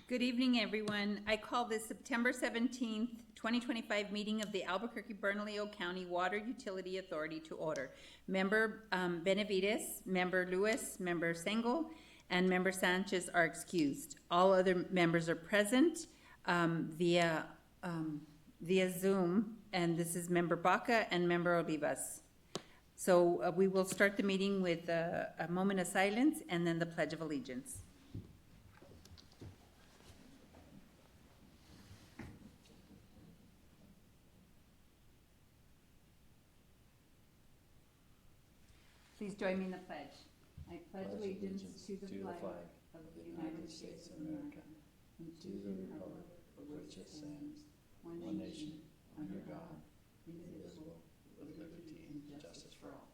Good evening, everyone. I call this September 17th, 2025 meeting of the Albuquerque-Bernalillo County Water Utility Authority to order. Member Benavides, Member Lewis, Member Sengel, and Member Sanchez are excused. All other members are present via Zoom, and this is Member Baca and Member Olivas. So we will start the meeting with a moment of silence and then the Pledge of Allegiance. Please join me in the pledge. I pledge allegiance to the flag of the United States of America and to the republic for which it stands, one nation, under God, indivisible, with liberty and justice for all.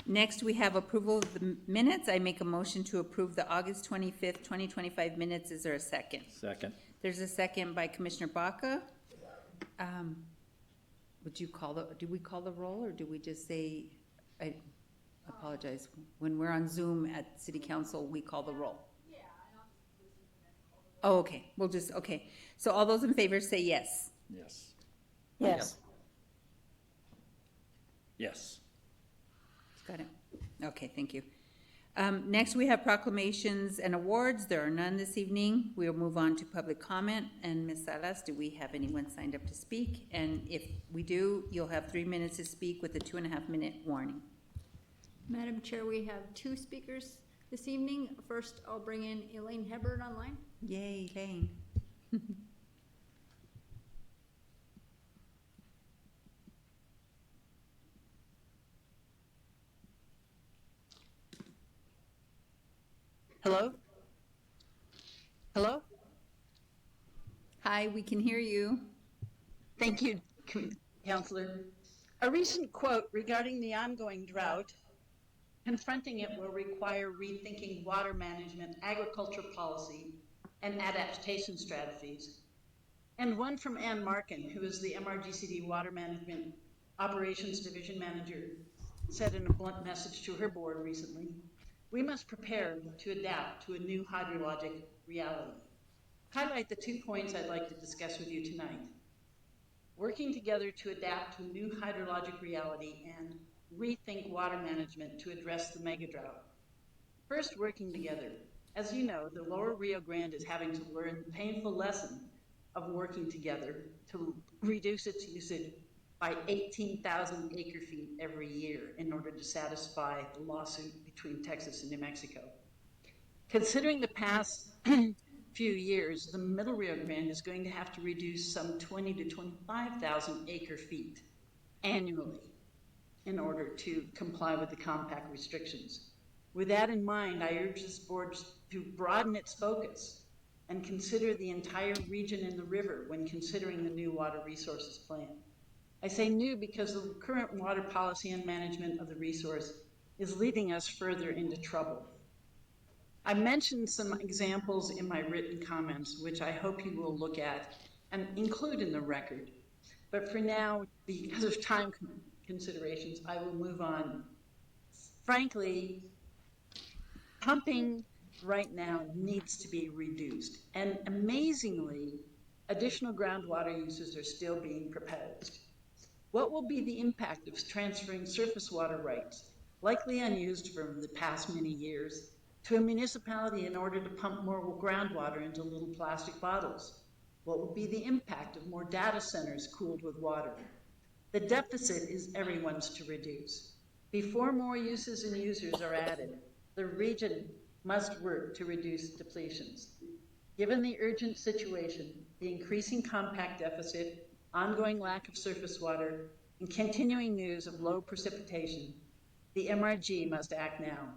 Next, we have approval of the minutes. I make a motion to approve the August 25th, 2025 minutes. Is there a second? Second. There's a second by Commissioner Baca. Would you call do we call the roll, or do we just say, I apologize, when we're on Zoom at City Council, we call the roll? Yeah. Oh, okay, we'll just, okay. So all those in favor say yes. Yes. Yes. Yes. Got it. Okay, thank you. Next, we have proclamations and awards. There are none this evening. We'll move on to public comment. And Ms. Salas, do we have anyone signed up to speak? And if we do, you'll have 3 minutes to speak with a 2.5-minute warning. Madam Chair, we have 2 speakers this evening. First, I'll bring in Elaine Hebert online. Yay, Elaine. Hello? Hello? Hi, we can hear you. Thank you, Councillor. A recent quote regarding the ongoing drought, confronting it will require rethinking water management, agriculture policy, and adaptation strategies. And one from Ann Markin, who is the MRGCD Water Management Operations Division Manager, said in a blunt message to her board recently, "We must prepare to adapt to a new hydrologic reality." Highlight the 2 points I'd like to discuss with you tonight. Working together to adapt to a new hydrologic reality and rethink water management to address the mega drought. First, working together. As you know, the lower Rio Grande is having to learn the painful lesson of working together to reduce its usage by 18,000 acre-feet every year in order to satisfy the lawsuit between Texas and New Mexico. Considering the past few years, the middle Rio Grande is going to have to reduce some 20 to 25,000 acre-feet annually in order to comply with the compact restrictions. With that in mind, I urge this board to broaden its focus and consider the entire region in the river when considering the new water resources plan. I say new because the current water policy and management of the resource is leading us further into trouble. I mentioned some examples in my written comments, which I hope you will look at and include in the record. But for now, because of time considerations, I will move on. Frankly, pumping right now needs to be reduced. And amazingly, additional groundwater uses are still being proposed. What will be the impact of transferring surface water rights, likely unused for the past many years, to a municipality in order to pump more groundwater into little plastic bottles? What will be the impact of more data centers cooled with water? The deficit is everyone's to reduce. Before more uses and users are added, the region must work to reduce depletions. Given the urgent situation, the increasing compact deficit, ongoing lack of surface water, and continuing news of low precipitation, the MRG must act now.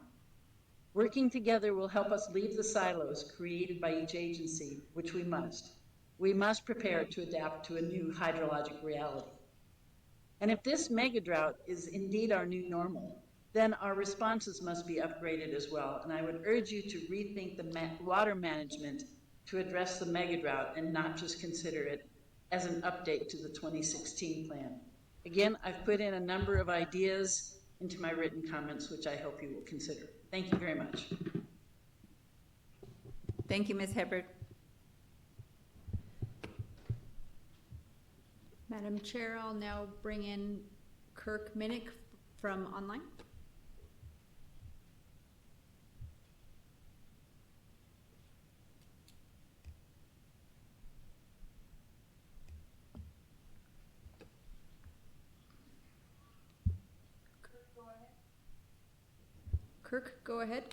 Working together will help us leave the silos created by each agency, which we must. We must prepare to adapt to a new hydrologic reality. And if this mega drought is indeed our new normal, then our responses must be upgraded as well. And I would urge you to rethink the water management to address the mega drought and not just consider it as an update to the 2016 plan. Again, I've put in a number of ideas into my written comments, which I hope you will consider. Thank you very much. Thank you, Ms. Hebert. Madam Chair, I'll now bring in Kirk Minnick from online. Kirk, go ahead.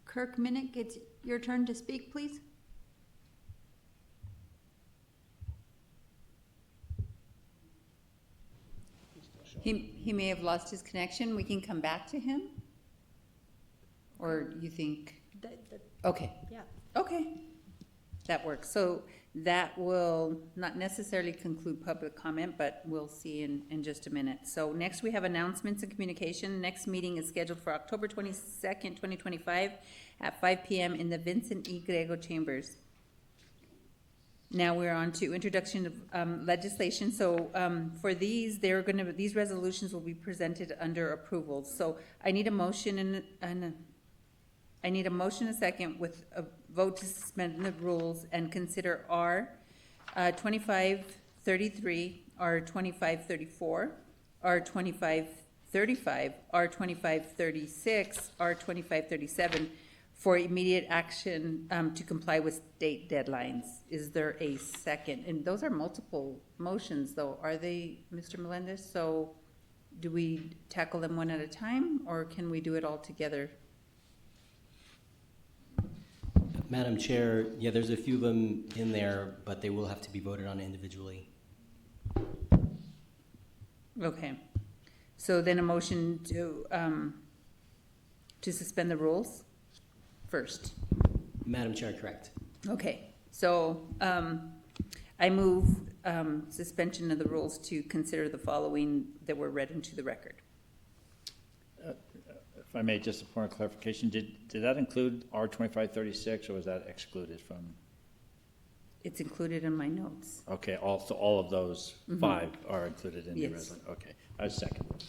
Kirk Minnick, it's your turn to speak, please. He may have lost his connection. We can come back to him? Or you think, okay, Yeah. okay. That works. So that will not necessarily conclude public comment, but we'll see in just a minute. So next we have announcements and communication. Next meeting is scheduled for October 22nd, 2025 at 5 p.m. in the Vincent E. Grego Chambers. Now we're on to introduction of legislation. So for these, these resolutions will be presented under approval. So I need a motion and a second with a vote to suspend the rules and consider R 2533, R 2534, R 2535, R 2536, R 2537 for immediate action to comply with state deadlines. Is there a second? And those are multiple motions though, are they, Mr. Melendez? So do we tackle them one at a time or can we do it all together? Madam Chair, yeah, there's a few of them in there, but they will have to be voted on individually. Okay, so then a motion to suspend the rules first. Madam Chair, correct. Okay, so I move suspension of the rules to consider the following that were read into the record. If I may, just a point of clarification, did that include R 2536 or was that excluded from? It's included in my notes. Okay, so all of those five are included in the Yes. resolution? Okay, I second.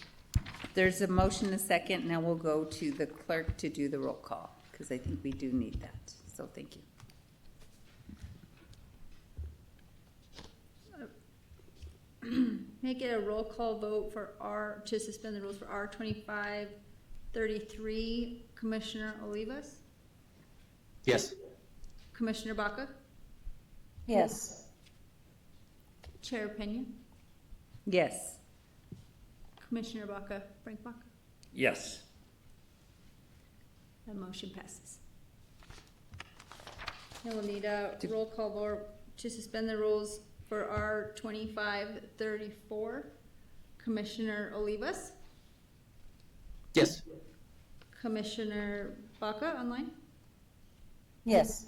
There's a motion, a second. Now we'll go to the clerk to do the roll call because I think we do need that. So thank you. Make it a roll call vote for to suspend the rules for R 2533. Commissioner Olivas, Yes. Commissioner Baca, Yes. Chair Pena, Yes. Commissioner Baca, Frank Baca. Yes. The motion passes. Now we'll need a roll call vote to suspend the rules for R 2534. Commissioner Olivas, Yes. Commissioner Baca online, Yes.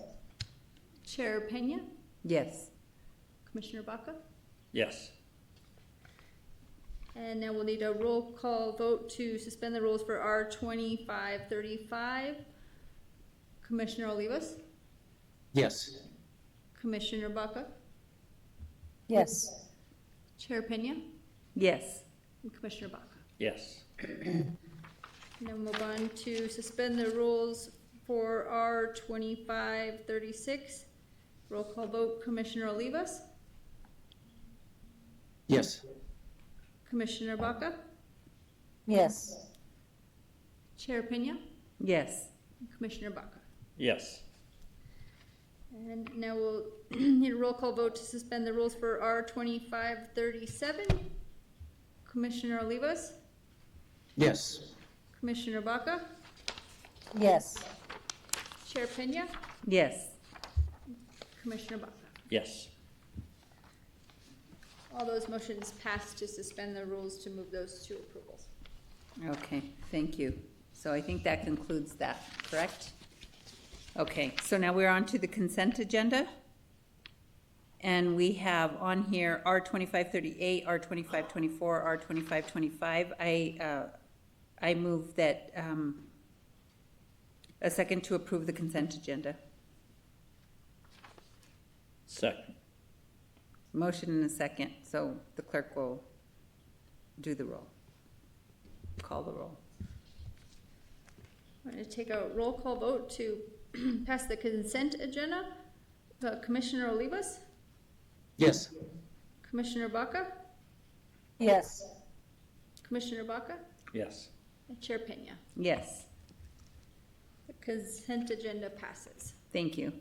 Chair Pena, Yes. Commissioner Baca. Yes. And now we'll need a roll call vote to suspend the rules for R 2535. Commissioner Olivas, Yes. Commissioner Baca, Yes. Chair Pena, Yes. and Commissioner Baca. Yes. And then move on to suspend the rules for R 2536. Roll call vote, Commissioner Olivas, Yes. Commissioner Baca, Yes. Chair Pena, Yes. and Commissioner Baca. Yes. And now we'll need a roll call vote to suspend the rules for R 2537. Commissioner Olivas, Yes. Commissioner Baca, Yes. Chair Pena, Yes. Commissioner Baca. Yes. All those motions passed to suspend the rules to move those to approvals. Okay, thank you. So I think that concludes that, correct? Okay, so now we're on to the consent agenda. And we have on here R 2538, R 2524, R 2525. I move that, a second to approve the consent agenda. Second. Motion and a second, so the clerk will do the roll. Call the roll. I'm going to take a roll call vote to pass the consent agenda. Commissioner Olivas, Yes. Commissioner Baca, Yes. Commissioner Baca, Yes. and Chair Peña. Yes, The consent agenda passes. thank you.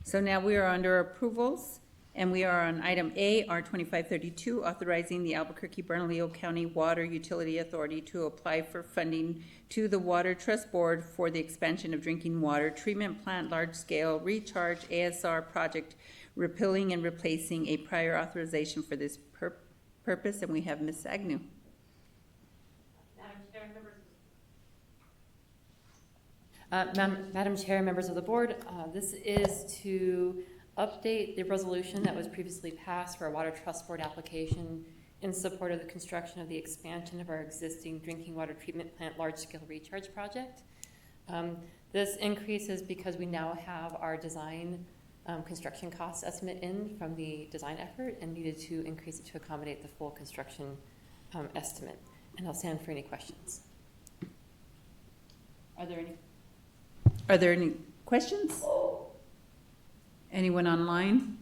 So now we are under approvals, and we are on item A, R 2532, authorizing the Albuquerque Bernalillo County Water Utility Authority to apply for funding to the Water Trust Board for the expansion of drinking water treatment plant large-scale recharge ASR project, repealing and replacing a prior authorization for this purpose, and we have Ms. Agnew. Madam Chair, members of the board, this is to update the resolution that was previously passed for a Water Trust Board application in support of the construction of the expansion of our existing drinking water treatment plant large-scale recharge project. This increase is because we now have our design construction cost estimate in from the design effort and needed to increase it to accommodate the full construction estimate. And I'll stand for any questions. Are there any questions? Anyone online?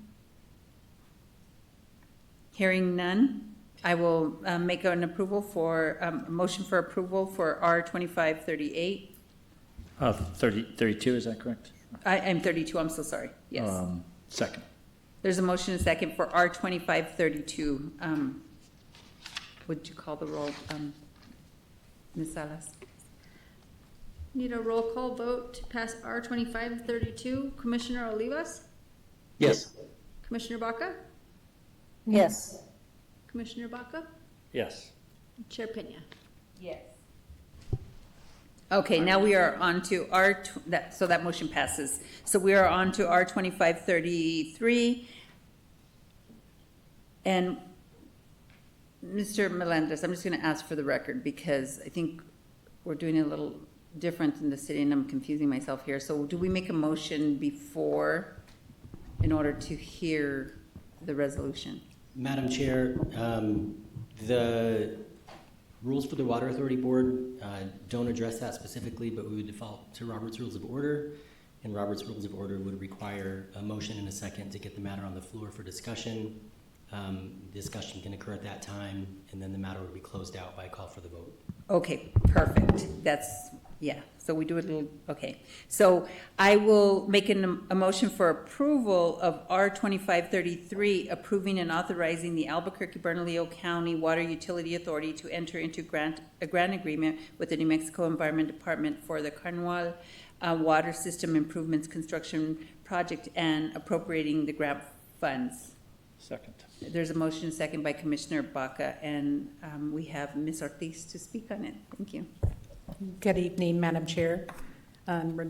Hearing none, I will make an approval for, a motion for approval for R 2538. 32, is that correct? I'm 32, I'm so sorry, yes. Second. There's a motion and a second for R 2532. Would you call the roll, Ms. Salas? Need a roll call vote to pass R 2532. Commissioner Olivas, Yes. Commissioner Baca, Yes. Commissioner Baca, Yes. and Chair Peña. Yes. Okay, now we are on to so that motion passes. So we are on to R 2533. And Mr. Melendez, I'm just gonna ask for the record because I think we're doing a little different in the city and I'm confusing myself here. So do we make a motion before in order to hear the resolution? Madam Chair, the rules for the Water Authority Board don't address that specifically, but we would default to Robert's Rules of Order. And Robert's Rules of Order would require a motion and a second to get the matter on the floor for discussion. Discussion can occur at that time, and then the matter would be closed out by a call for the vote. Okay, perfect. That's, yeah, so we do it a little, okay. So I will make a motion for approval of R 2533, approving and authorizing the Albuquerque Bernalillo County Water Utility Authority to enter into a grant agreement with the New Mexico Environment Department for the Carnual Water System Improvements Construction Project and appropriating the grant funds. Second. There's a motion second by Commissioner Baca, and we have Ms. Ortiz to speak on it. Thank you. Good evening, Madam Chair,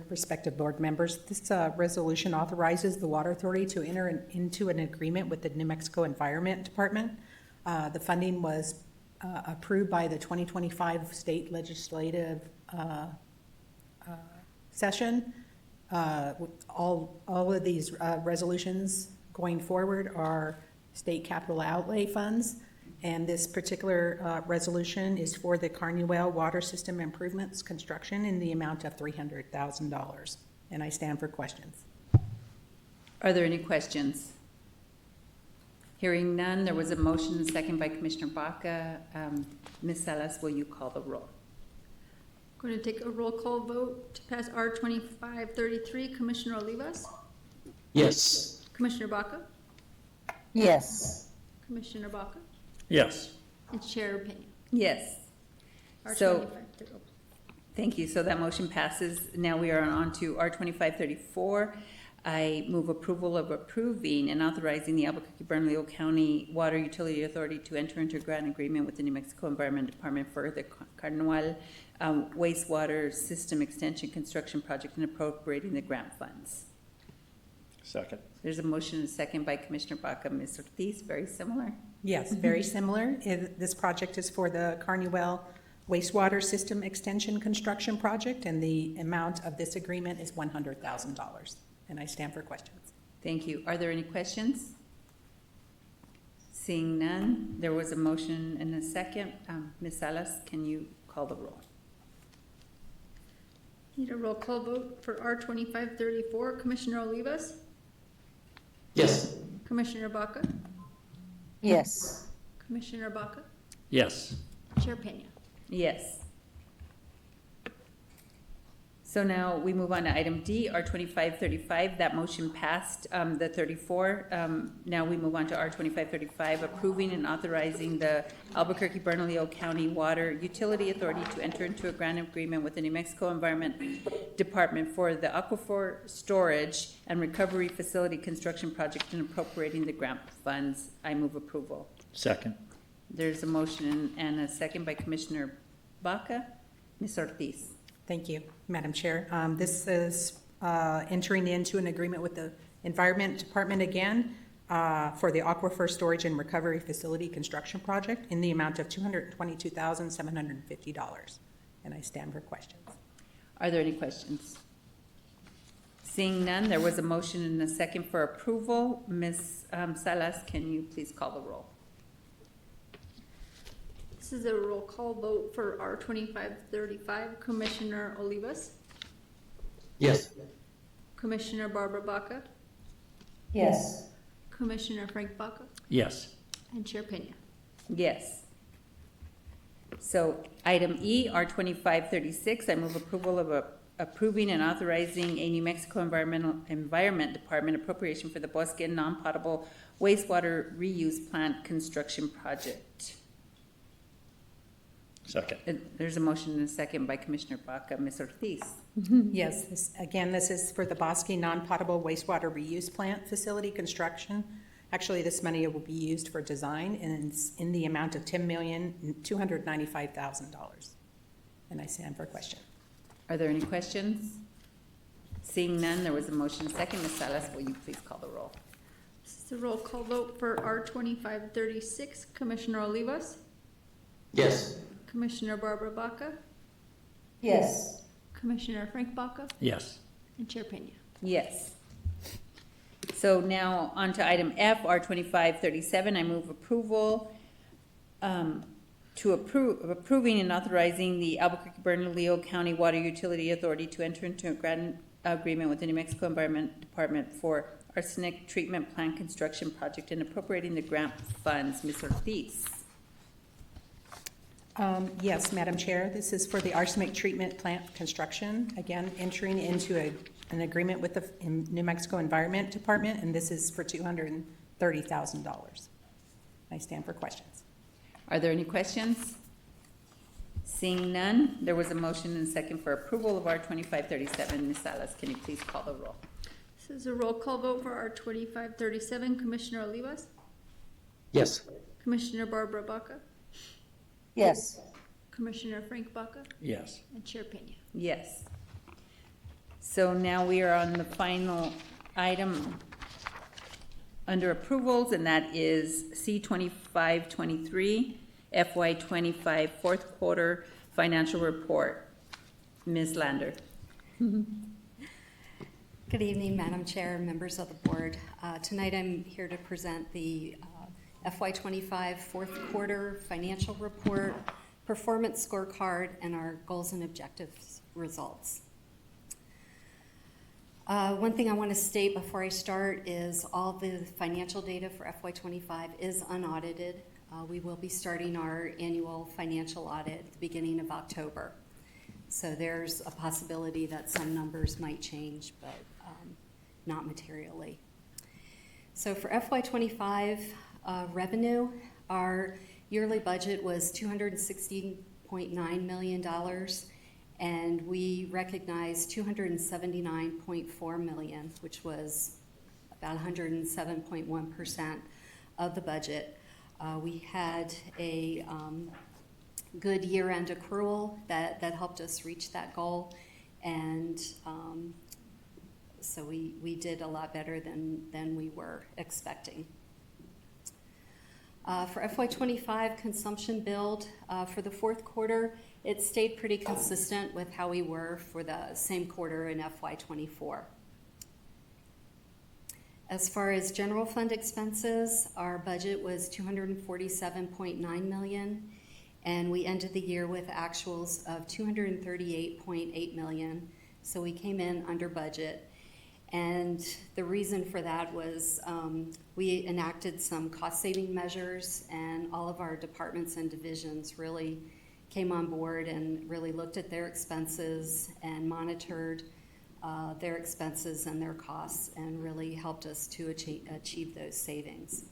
respective board members. This resolution authorizes the Water Authority to enter into an agreement with the New Mexico Environment Department. The funding was approved by the 2025 state legislative session. All of these resolutions going forward are state capital outlay funds, and this particular resolution is for the Carnuel Water System Improvements construction in the amount of $300,000. And I stand for questions. Are there any questions? Hearing none, there was a motion and second by Commissioner Baca. Ms. Salas, will you call the roll? Going to take a roll call vote to pass R 2533. Commissioner Olivas, Yes. Commissioner Baca, Yes. Commissioner Baca, Yes. and Chair Peña. Yes. R So- 2533. Thank you. So that motion passes. Now we are on to R 2534. I move approval of approving and authorizing the Albuquerque Bernalillo County Water Utility Authority to enter into a grant agreement with the New Mexico Environment Department for the Carnual wastewater system extension construction project and appropriating the grant funds. Second. There's a motion and a second by Commissioner Baca. Ms. Ortiz, very similar. Yes, very similar. This project is for the Carnuel wastewater system extension construction project, and the amount of this agreement is $100,000. And I stand for questions. Thank you. Are there any questions? Seeing none, there was a motion and a second. Ms. Salas, can you call the roll? Need a roll call vote for R 2534. Commissioner Olivas? Yes. Commissioner Baca? Yes. Commissioner Baca? Yes. Chair Peña? Yes. So now we move on to item D, R 2535. That motion passed, the 34. Now we move on to R 2535, approving and authorizing the Albuquerque Bernalillo County Water Utility Authority to enter into a grant agreement with the New Mexico Environment Department for the Aquifer Storage and Recovery Facility Construction Project and appropriating the grant funds. I move approval. Second. There's a motion and a second by Commissioner Baca. Ms. Ortiz. Thank you, Madam Chair. This is entering into an agreement with the Environment Department again for the Aquifer Storage and Recovery Facility Construction Project in the amount of $222,750. And I stand for questions. Are there any questions? Seeing none, there was a motion and a second for approval. Ms. Salas, can you please call the roll? This is a roll call vote for R 2535. Commissioner Olivas? Yes. Commissioner Barbara Baca? Yes. Commissioner Frank Baca? Yes. And Chair Peña? Yes. So item E, R 2536, I move approval of approving and authorizing a New Mexico Environment Department appropriation for the Bosque non-potable wastewater reuse plant construction project. Second. There's a motion and a second by Commissioner Baca. Ms. Ortiz. Yes, this is for the Bosque non-potable wastewater reuse plant facility construction. Actually, this money will be used for design and it's in the amount of $10,295,000. And I stand for question. Are there any questions? Seeing none, there was a motion second. Ms. Salas, will you please call the roll? This is a roll call vote for R 2536. Commissioner Olivas? Yes. Commissioner Barbara Baca? Yes. Commissioner Frank Baca? Yes. And Chair Peña? Yes. So now on to item F, R 2537. I move approval approving and authorizing the Albuquerque Bernalillo County Water Utility Authority to enter into a grant agreement with the New Mexico Environment Department for arsenic treatment plant construction project and appropriating the grant funds. Ms. Ortiz. Yes, Madam Chair, this is for the arsenic treatment plant construction. Again, entering into an agreement with the New Mexico Environment Department, and this is for $230,000. I stand for questions. Are there any questions? Seeing none, there was a motion and second for approval of R 2537. Ms. Salas, can you please call the roll? This is a roll call vote for R 2537. Commissioner Olivas? Yes. Commissioner Barbara Baca? Yes. Commissioner Frank Baca? Yes. And Chair Peña? Yes. So now we are on the final item under approvals, and that is C 2523, FY 25 fourth quarter financial report. Ms. Lander. Good evening, Madam Chair, members of the board. Tonight I'm here to present the FY25 fourth quarter financial report, performance scorecard, and our goals and objectives results. One thing I want to state before I start is all the financial data for FY25 is unaudited. We will be starting our annual financial audit at the beginning of October. So there's a possibility that some numbers might change, but not materially. So for FY25 revenue, our yearly budget was $260.9 million, and we recognized $279.4 million, which was about 107.1% of the budget. We had a good year-end accrual that helped us reach that goal, and so we did a lot better than we were expecting. For FY25 consumption build, for the fourth quarter, it stayed pretty consistent with how we were for the same quarter in FY24. As far as general fund expenses, our budget was $247.9 million, and we ended the year with actuals of $238.8 million, so we came in under budget. And the reason for that was we enacted some cost-saving measures, and all of our departments and divisions really came on board and really looked at their expenses and monitored their expenses and their costs, and really helped us to achieve those savings.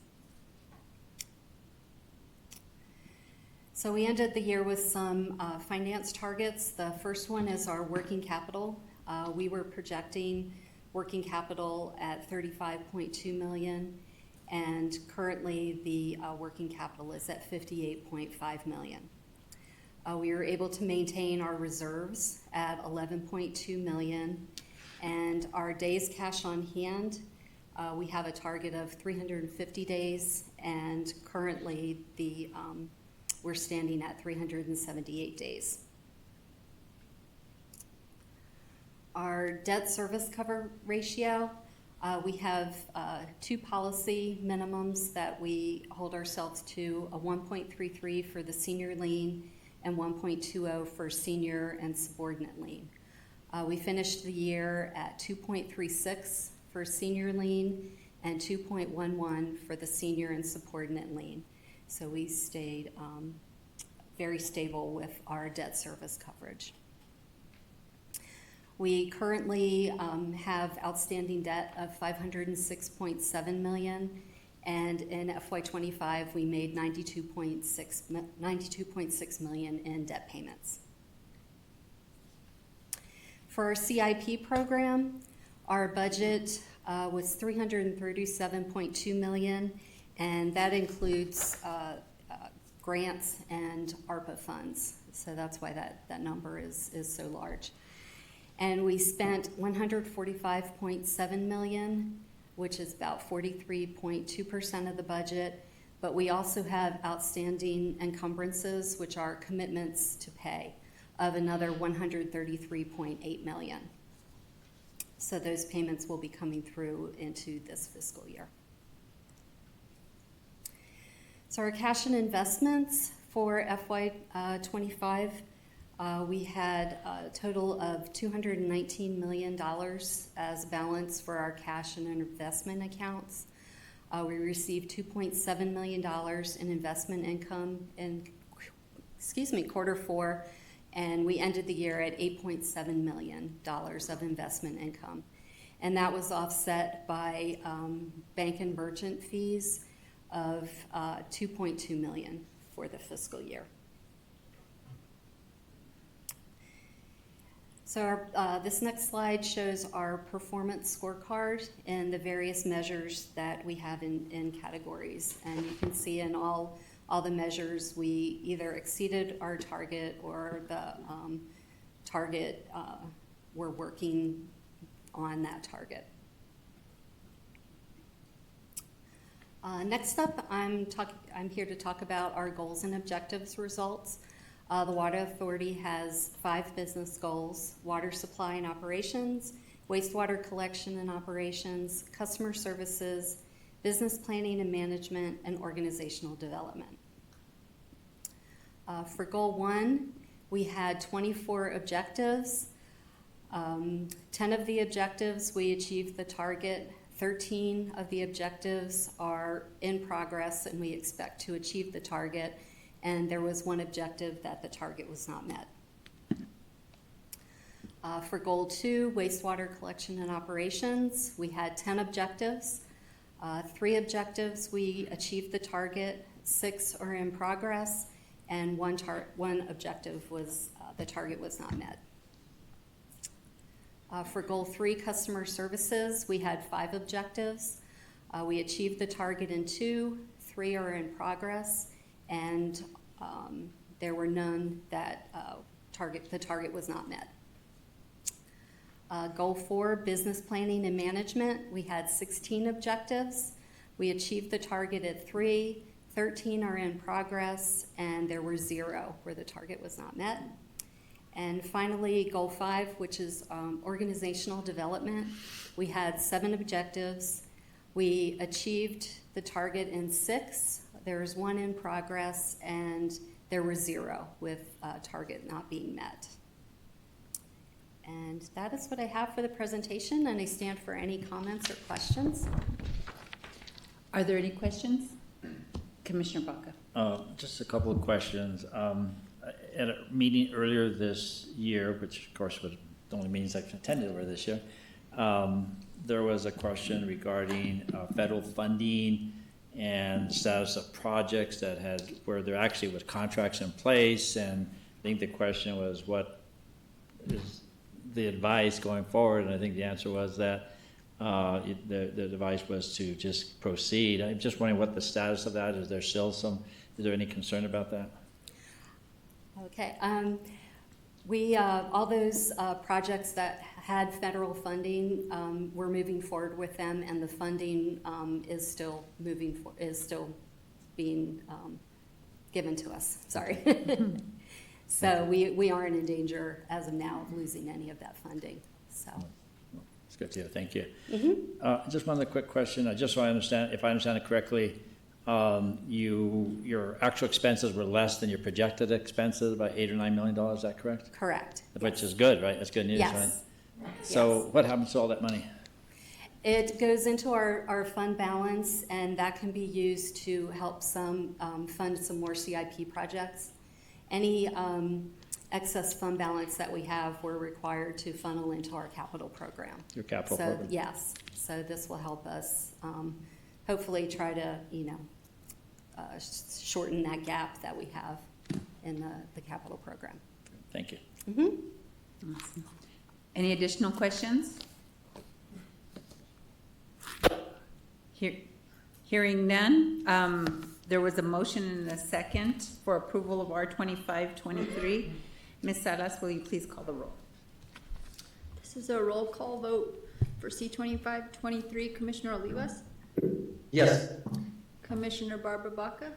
So we ended the year with some finance targets. The first one is our working capital. We were projecting working capital at $35.2 million, and currently the working capital is at $58.5 million. We were able to maintain our reserves at $11.2 million, and our days cash on hand, we have a target of 350 days, and currently we're standing at 378 days. Our debt service cover ratio, we have two policy minimums that we hold ourselves to, a 1.33 for the senior lien and 1.20 for senior and subordinate lien. We finished the year at 2.36 for senior lien and 2.11 for the senior and subordinate lien. So we stayed very stable with our debt service coverage. We currently have outstanding debt of $506.7 million, and in FY25 we made $92.6 million in debt payments. For our CIP program, our budget was $337.2 million, and that includes grants and ARPA funds. So that's why that number is so large. And we spent $145.7 million, which is about 43.2% of the budget, but we also have outstanding encumbrances, which are commitments to pay, of another $133.8 million. So those payments will be coming through into this fiscal year. So our cash and investments for FY25, we had a total of $219 million as balance for our cash and investment accounts. We received $2.7 million in investment income in, quarter four, and we ended the year at $8.7 million of investment income. And that was offset by bank and merchant fees of $2.2 million for the fiscal year. So this next slide shows our performance scorecard and the various measures that we have in categories. And you can see in all the measures we either exceeded our target or the target, we're working on that target. Next up, I'm here to talk about our goals and objectives results. The Water Authority has 5 business goals: water supply and operations, wastewater collection and operations, customer services, business planning and management, and organizational development. For goal 1, we had 24 objectives. 10 of the objectives we achieved the target. 13 of the objectives are in progress and we expect to achieve the target. And there was one objective that the target was not met. For goal 2, wastewater collection and operations, we had 10 objectives. 3 objectives we achieved the target, 6 are in progress, and one objective was the target was not met. For goal 3, customer services, we had 5 objectives. We achieved the target in 2, 3 are in progress, and there were none that the target was not met. Goal 4, business planning and management, we had 16 objectives. We achieved the target at 3, 13 are in progress, and there were 0 where the target was not met. And finally, goal 5, which is organizational development, we had 7 objectives. We achieved the target in 6. There's 1 in progress, and there were 0 with target not being met. And that is what I have for the presentation, and I stand for any comments or questions. Are there any questions? Commissioner Baca. Just a couple of questions. At a meeting earlier this year, which of course was the only meetings I've attended over this year, there was a question regarding federal funding and the status of projects that had, where there actually was contracts in place, and I think the question was, what is the advice going forward? And I think the answer was that the advice was to just proceed. I'm just wondering what the status of that is. Is there any concern about that? Okay. We all those projects that had federal funding, we're moving forward with them, and the funding is still being given to us. Sorry. So we aren't in danger as of now of losing any of that funding. So. It's good to hear. Thank you. Just one other quick question. Just so I understand, if I understand it correctly, your actual expenses were less than your projected expenses, about $8 or $9 million. Is that correct? Correct. Which is good, right? That's good news, Yes. right? So what happens to all that money? It goes into our fund balance, and that can be used to help fund some more CIP projects. Any excess fund balance that we have, we're required to funnel into our capital program. Your capital program. Yes. So this will help us hopefully try to, shorten that gap that we have in the capital program. Thank you. Awesome. Any additional questions? Hearing none, there was a motion and a second for approval of R2523. Ms. Salas, will you please call the roll? This is a roll call vote for C-2523. Commissioner Olivas? Yes. Commissioner Barbara Baca?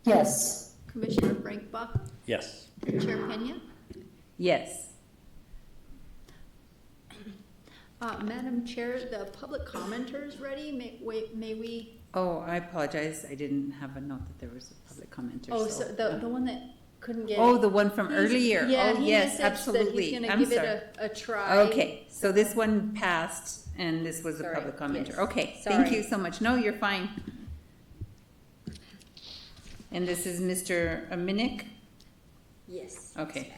Yes. Commissioner Frank Bach? Yes. And Chair Pena? Yes. Madam Chair, the public commenter is ready. May we? Oh, I apologize. I didn't have a note that there was a public commenter. Oh, so the one that couldn't get. Oh, the one from He's- earlier. Yeah, Oh, he yes, messaged that absolutely. he's gonna I'm give sorry. it a try. Okay, so this one passed and this was a Sorry, public commenter. yes. Okay, thank Sorry. you so much. No, you're fine. And this is Mr. Minnick? Yes. Okay.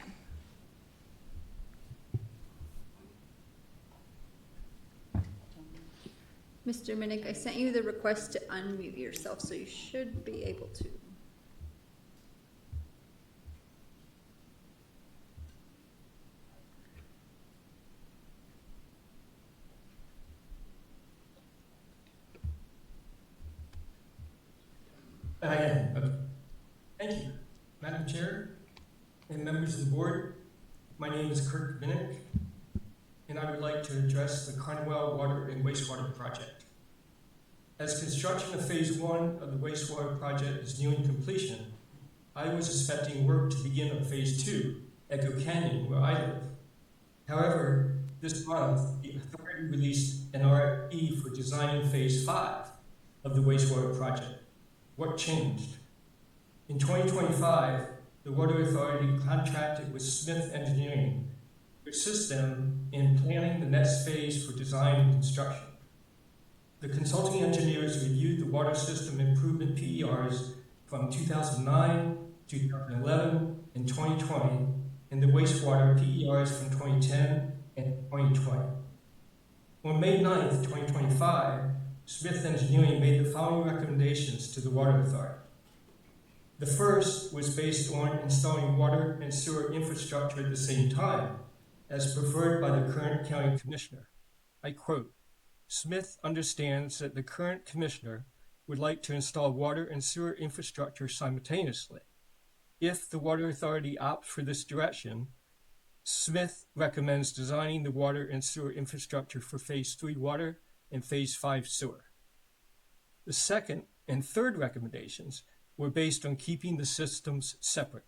Mr. Minnick, I sent you the request to unmute yourself, so you should be able to. Okay. Thank you. Madam Chair and members of the board, my name is Kirk Minnick, and I would like to address the Carnival Water and Wastewater Project. As construction of Phase 1 of the wastewater project is nearing completion, I was expecting work to begin on Phase 2, Echo Canyon, where I live. However, this month, the authority released an RFP for designing Phase 5 of the wastewater project. What changed? In 2025, the Water Authority contracted with Smith Engineering to assist them in planning the next phase for design and construction. The consulting engineers reviewed the water system improvement PERs from 2009, 2011, and 2020, and the wastewater PERs from 2010 and 2020. On May 9th, 2025, Smith Engineering made the following recommendations to the Water Authority. The first was based on installing water and sewer infrastructure at the same time, as preferred by the current county commissioner. I quote, "Smith understands that the current commissioner would like to install water and sewer infrastructure simultaneously. If the Water Authority opts for this direction, Smith recommends designing the water and sewer infrastructure for Phase 3 water and Phase 5 sewer." The second and third recommendations were based on keeping the systems separate.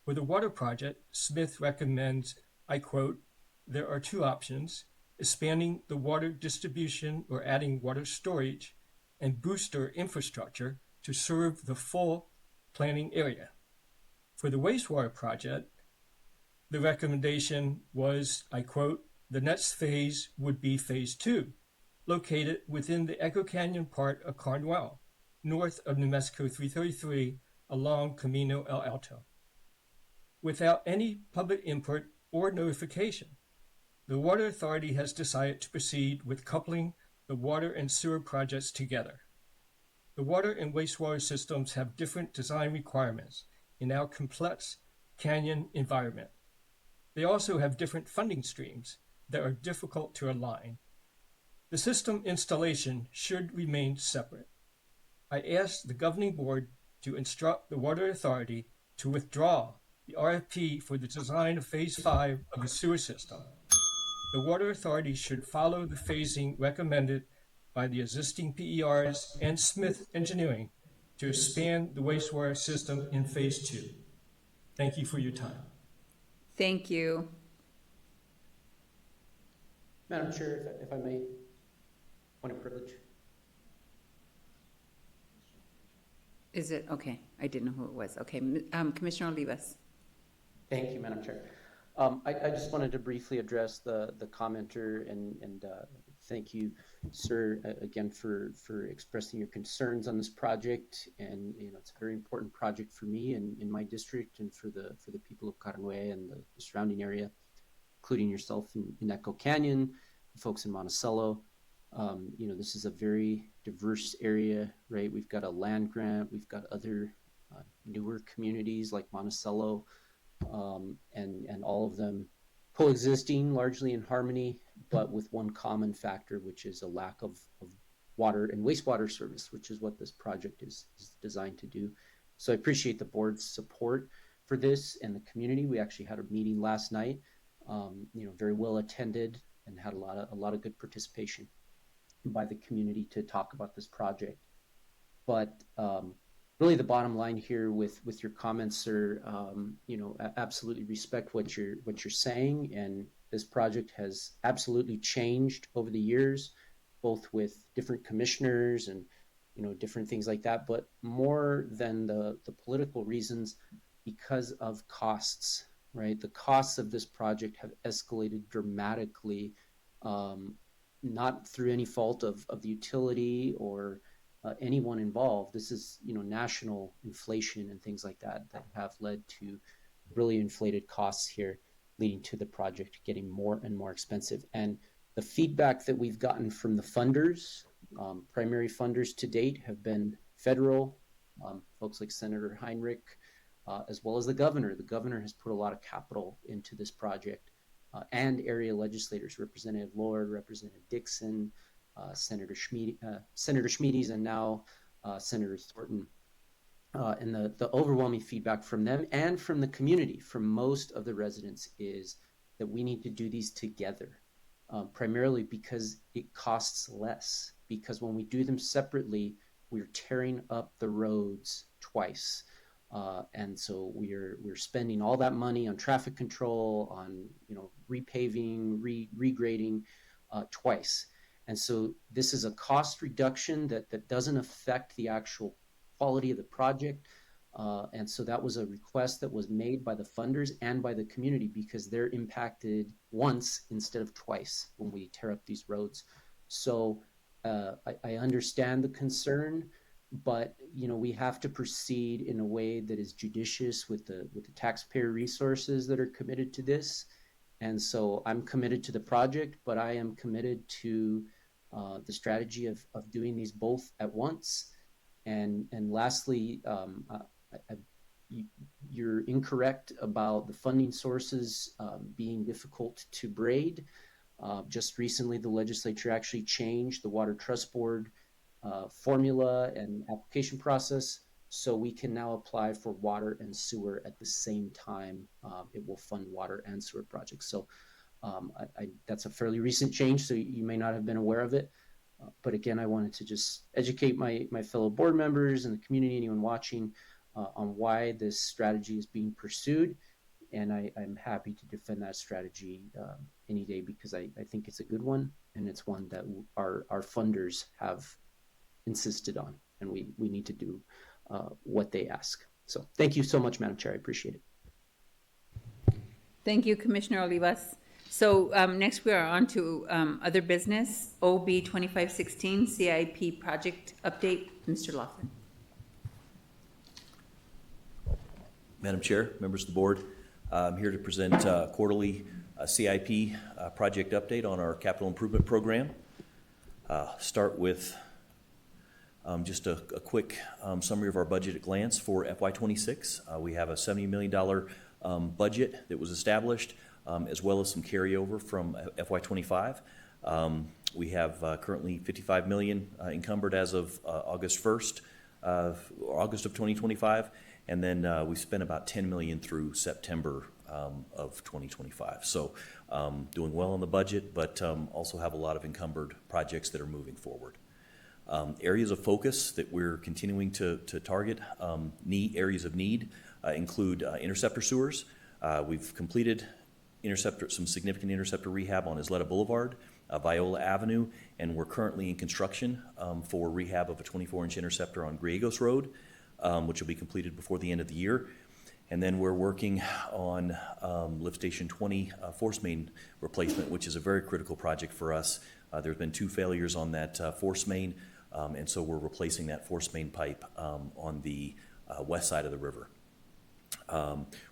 For the water project, Smith recommends, I quote, "There are two options. expanding the water distribution or adding water storage and booster infrastructure to serve the full planning area. For the wastewater project, the recommendation was, I quote, "The next phase would be phase 2, located within the Echo Canyon part of Cornwall, north of New Mexico 333 along Camino El Alto." Without any public input or notification, the Water Authority has decided to proceed with coupling the water and sewer projects together. The water and wastewater systems have different design requirements in our complex canyon environment. They also have different funding streams that are difficult to align. The system installation should remain separate. I asked the governing board to instruct the Water Authority to withdraw the RFP for the design of Phase 5 of the sewer system. The Water Authority should follow the phasing recommended by the existing PERs and Smith Engineering to expand the wastewater system in Phase 2. Thank you for your time. Thank you. Madam Chair, if I may, point of privilege. Is it, okay, I didn't know who it was. Okay, Commissioner Olivas. Thank you, Madam Chair. I just wanted to briefly address the commenter and thank you, sir, again for expressing your concerns on this project. And it's a very important project for me and in my district and for the people of Caranue and the surrounding area, including yourself in Echo Canyon, folks in Monticello. This is a very diverse area, right? We've got a land grant, we've got other newer communities like Monticello, and all of them coexisting largely in harmony, but with one common factor, which is a lack of water and wastewater service, which is what this project is designed to do. So I appreciate the board's support for this and the community. We actually had a meeting last night, very well attended, and had a lot of good participation by the community to talk about this project. But really the bottom line here with your comments, sir, absolutely respect what you're saying, and this project has absolutely changed over the years, both with different commissioners and different things like that, but more than the political reasons, because of costs, right? The costs of this project have escalated dramatically, not through any fault of the utility or anyone involved. This is, national inflation and things like that have led to really inflated costs here, leading to the project getting more and more expensive. And the feedback that we've gotten from the funders, primary funders to date, have been federal, folks like Senator Heinrich, as well as the governor. The governor has put a lot of capital into this project, and area legislators, Representative Lord, Representative Dixon, Senator Schmiedes, and now Senator Thornton. And the overwhelming feedback from them and from the community, from most of the residents, is that we need to do these together, primarily because it costs less. Because when we do them separately, we're tearing up the roads twice. And so we're spending all that money on traffic control, on repaving, regrading twice. And so this is a cost reduction that doesn't affect the actual quality of the project. And so that was a request that was made by the funders and by the community, because they're impacted once instead of twice when we tear up these roads. So I understand the concern, but we have to proceed in a way that is judicious with the taxpayer resources that are committed to this. And so I'm committed to the project, but I am committed to the strategy of doing these both at once. And lastly, you're incorrect about the funding sources being difficult to braid. Just recently, the legislature actually changed the Water Trust Board formula and application process, so we can now apply for water and sewer at the same time. It will fund water and sewer projects. So that's a fairly recent change, so you may not have been aware of it. But again, I wanted to just educate my fellow board members and the community, anyone watching, on why this strategy is being pursued. and I'm happy to defend that strategy any day because I think it's a good one, and it's one that our funders have insisted on, and we need to do what they ask. So thank you so much, Madam Chair. I appreciate it. Thank you, Commissioner Olivas. So next we are on to other business, OB 2516 CIP project update. Mr. Laughlin. Madam Chair, members of the board, I'm here to present quarterly CIP project update on our capital improvement program. Start with just a quick summary of our budget at glance for FY26. We have a $70 million budget that was established, as well as some carryover from FY25. We have currently $55 million encumbered as of August 1st, August of 2025, and then we spent about $10 million through September of 2025. So doing well on the budget, but also have a lot of encumbered projects that are moving forward. Areas of focus that we're continuing to target, areas of need include interceptor sewers. We've completed some significant interceptor rehab on Isleta Boulevard, Viola Avenue, and we're currently in construction for rehab of a 24-inch interceptor on Griegos Road, which will be completed before the end of the year. And then we're working on Lift Station 20 force main replacement, which is a very critical project for us. There have been 2 failures on that force main, and so we're replacing that force main pipe on the west side of the river.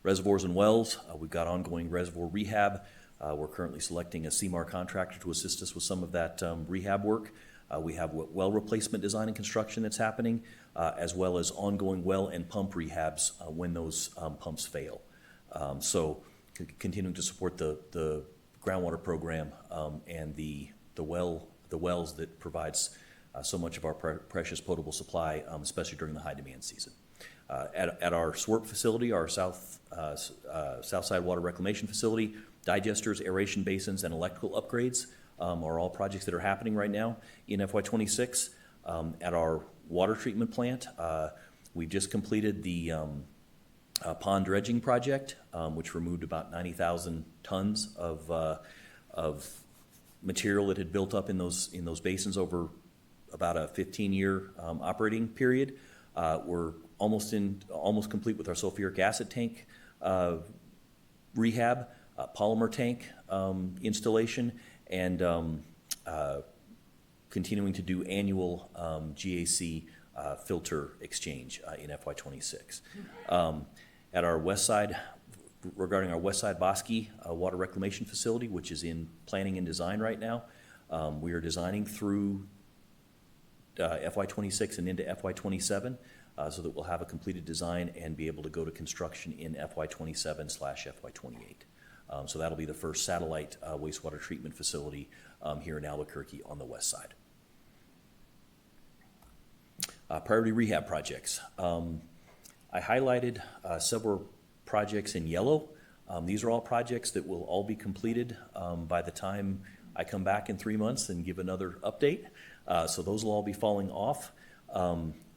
Reservoirs and wells, we've got ongoing reservoir rehab. We're currently selecting a CMAR contractor to assist us with some of that rehab work. We have well replacement design and construction that's happening, as well as ongoing well and pump rehabs when those pumps fail. So continuing to support the groundwater program and the wells that provides so much of our precious potable supply, especially during the high demand season. At our SWRP facility, our Southside Water Reclamation Facility, digesters, aeration basins, and electrical upgrades are all projects that are happening right now in FY26. At our water treatment plant, we've just completed the pond dredging project, which removed about 90,000 tons of material that had built up in those basins over about a 15-year operating period. We're almost complete with our sulfuric acid tank rehab, polymer tank installation, and continuing to do annual GAC filter exchange in FY26. At our west side, regarding our west side Bosque water reclamation facility, which is in planning and design right now, we are designing through FY26 and into FY27 so that we'll have a completed design and be able to go to construction in FY27/FY28. So that'll be the first satellite wastewater treatment facility here in Albuquerque on the west side. Priority rehab projects. I highlighted several projects in yellow. These are all projects that will all be completed by the time I come back in 3 months and give another update. So those will all be falling off.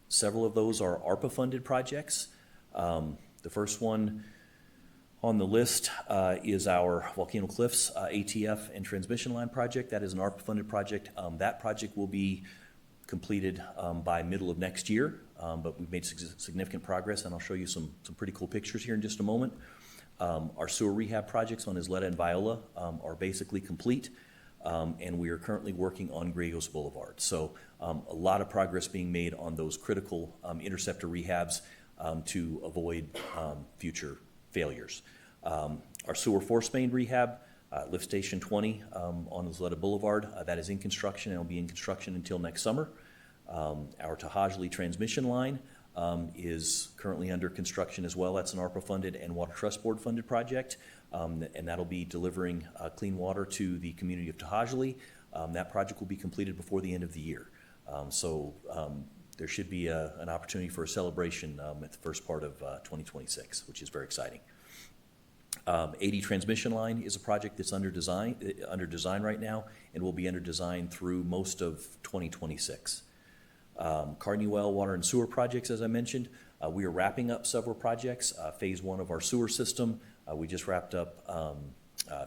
Several of those are ARPA-funded projects. The first one on the list is our Volcano Cliffs ATF and transmission line project. That is an ARPA-funded project. That project will be completed by middle of next year, but we've made significant progress, and I'll show you some pretty cool pictures here in just a moment. Our sewer rehab projects on Isleta and Viola are basically complete, and we are currently working on Griegos Boulevard. So a lot of progress being made on those critical interceptor rehabs to avoid future failures. Our sewer force main rehab, Lift Station 20 on Isleta Boulevard, that is in construction and will be in construction until next summer. Our Tahajli transmission line is currently under construction as well. That's an ARPA-funded and Water Trust Board funded project, and that'll be delivering clean water to the community of Tahajli. That project will be completed before the end of the year. So there should be an opportunity for a celebration at the first part of 2026, which is very exciting. 80 transmission line is a project that's under design right now and will be under design through most of 2026. Cardinal Water and Sewer projects, as I mentioned. We are wrapping up several projects. Phase 1 of our sewer system, we just wrapped up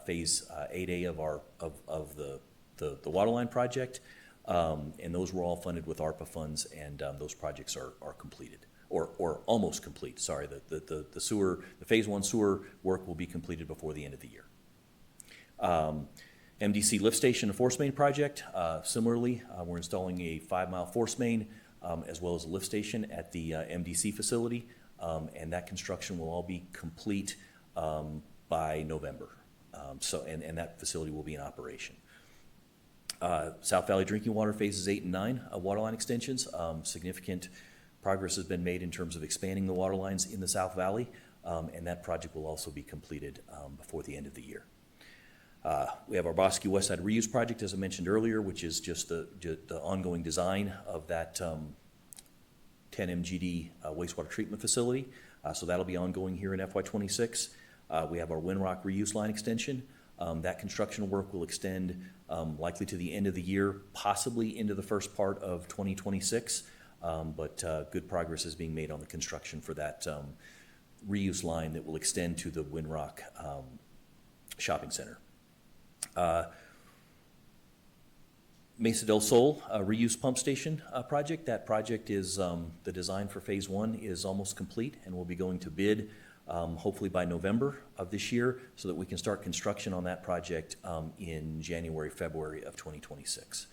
Phase 8A of the waterline project, and those were all funded with ARPA funds, and those projects are completed, or almost complete. Sorry, the Phase 1 sewer work will be completed before the end of the year. MDC lift station and force main project, similarly, we're installing a 5-mile force main as well as a lift station at the MDC facility, and that construction will all be complete by November. And that facility will be in operation. South Valley Drinking Water Phases 8 and 9 waterline extensions. Significant progress has been made in terms of expanding the water lines in the South Valley, and that project will also be completed before the end of the year. We have our Bosque Westside Reuse Project, as I mentioned earlier, which is just the ongoing design of that 10 MGD wastewater treatment facility. So that'll be ongoing here in FY26. We have our Windrock Reuse Line extension. That construction work will extend likely to the end of the year, possibly into the first part of 2026. But good progress is being made on the construction for that reuse line that will extend to the Windrock shopping center. Mesa del Sol reuse pump station project. That project is, the design for Phase 1 is almost complete and will be going to bid hopefully by November of this year, so that we can start construction on that project in January, February of 2026.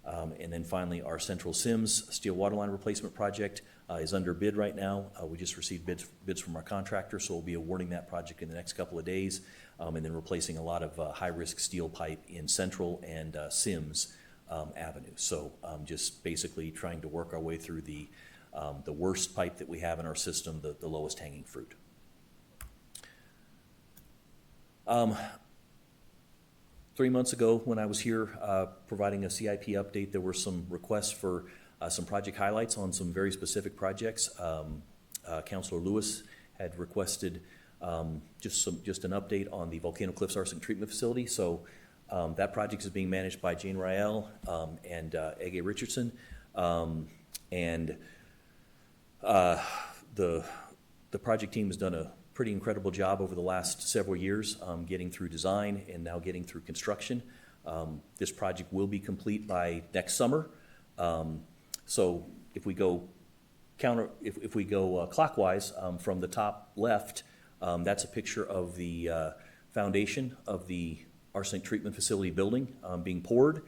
And then finally, our Central Sims steel waterline replacement project is under bid right now. We just received bids from our contractor, so we'll be awarding that project in the next couple of days, and then replacing a lot of high-risk steel pipe in Central and Sims Avenue. So just basically trying to work our way through the worst pipe that we have in our system, the lowest hanging fruit. 3 months ago, when I was here providing a CIP update, there were some requests for some project highlights on some very specific projects. Councilor Lewis had requested just an update on the Volcano Cliffs Arsenic Treatment Facility. So that project is being managed by Jane Rael and Ege Richardson, and the project team has done a pretty incredible job over the last several years getting through design and now getting through construction. This project will be complete by next summer. So if we go clockwise from the top left, that's a picture of the foundation of the arsenic treatment facility building being poured,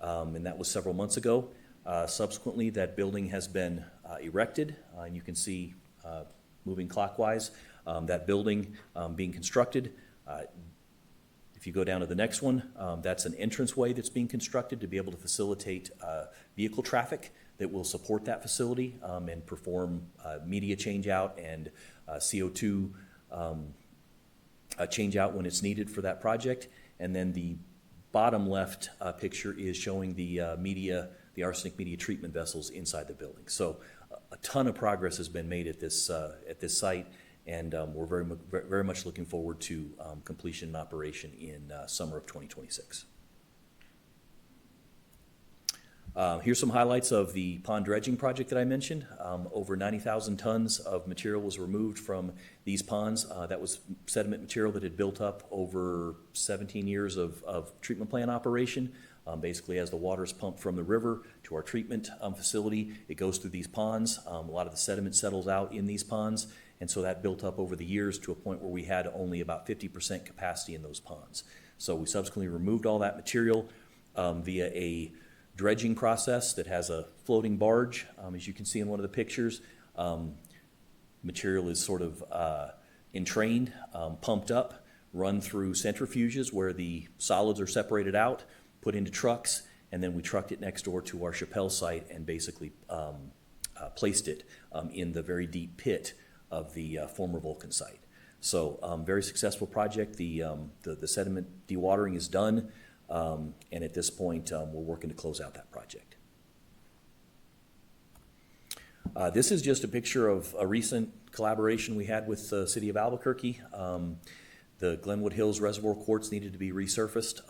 and that was several months ago. Subsequently, that building has been erected, and you can see moving clockwise that building being constructed. If you go down to the next one, that's an entranceway that's being constructed to be able to facilitate vehicle traffic that will support that facility and perform media change out and CO2 change out when it's needed for that project. And then the bottom left picture is showing the arsenic media treatment vessels inside the building. So a ton of progress has been made at this site, and we're very much looking forward to completion and operation in summer of 2026. Here's some highlights of the pond dredging project that I mentioned. Over 90,000 tons of material was removed from these ponds. That was sediment material that had built up over 17 years of treatment plant operation. Basically, as the water is pumped from the river to our treatment facility, it goes through these ponds. A lot of the sediment settles out in these ponds, and so that built up over the years to a point where we had only about 50% capacity in those ponds. So we subsequently removed all that material via a dredging process that has a floating barge. As you can see in one of the pictures, material is sort of entrained, pumped up, run through centrifuges where the solids are separated out, put into trucks, and then we trucked it next door to our Chappelle site and basically placed it in the very deep pit of the former Vulcan site. So very successful project. The sediment dewatering is done, and at this point we're working to close out that project. This is just a picture of a recent collaboration we had with the city of Albuquerque. The Glenwood Hills Reservoir quartz needed to be resurfaced.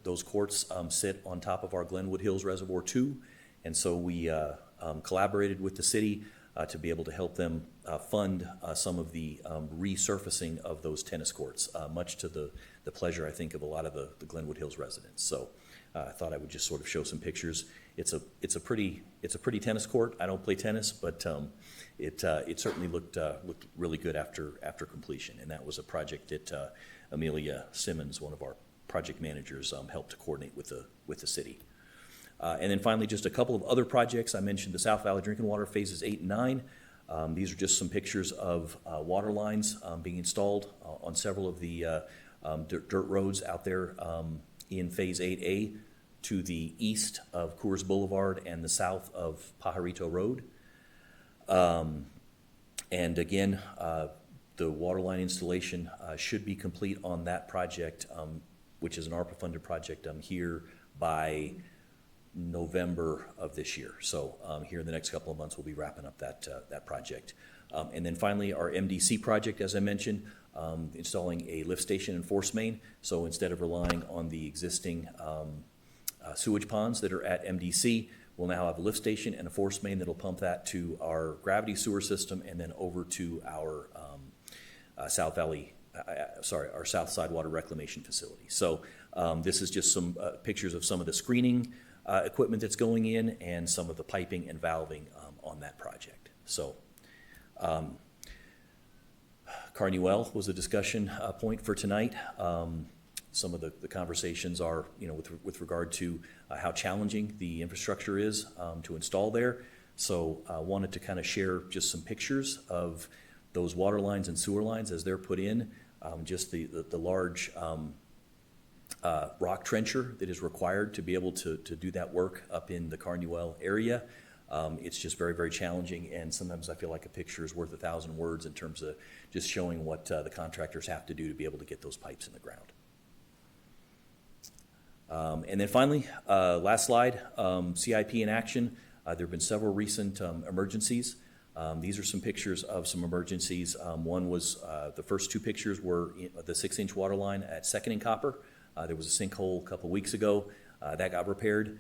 Those quartz sit on top of our Glenwood Hills Reservoir 2, and so we collaborated with the city to be able to help them fund some of the resurfacing of those tennis courts, much to the pleasure, I think, of a lot of the Glenwood Hills residents. So I thought I would just sort of show some pictures. It's a pretty tennis court. I don't play tennis, but it certainly looked really good after completion. And that was a project that Amelia Simmons, one of our project managers, helped to coordinate with the city. And then finally, just a couple of other projects. I mentioned the South Valley Drinking Water Phases 8 and 9. These are just some pictures of water lines being installed on several of the dirt roads out there in Phase 8A to the east of Coors Boulevard and the south of Pajarito Road. And again, the water line installation should be complete on that project, which is an ARPA-funded project, here by November of this year. So here in the next couple of months, we'll be wrapping up that project. And then finally, our MDC project, as I mentioned, installing a lift station and force main. So instead of relying on the existing sewage ponds that are at MDC, we'll now have a lift station and a force main that'll pump that to our gravity sewer system and then over to our our South Side Water Reclamation Facility. So this is just some pictures of some of the screening equipment that's going in and some of the piping and valving on that project. So Carnuel was a discussion point for tonight. Some of the conversations are, with regard to how challenging the infrastructure is to install there. So I wanted to kind of share just some pictures of those water lines and sewer lines as they're put in, just the large rock trencher that is required to be able to do that work up in the Carnuel area. It's just very, very challenging, and sometimes I feel like a picture is worth 1,000 words in terms of just showing what the contractors have to do to be able to get those pipes in the ground. And then finally, last slide, CIP in action. There have been several recent emergencies. These are some pictures of some emergencies. One was, the first two pictures were the 6-inch water line at 2nd and Copper. There was a sinkhole a couple weeks ago. That got repaired.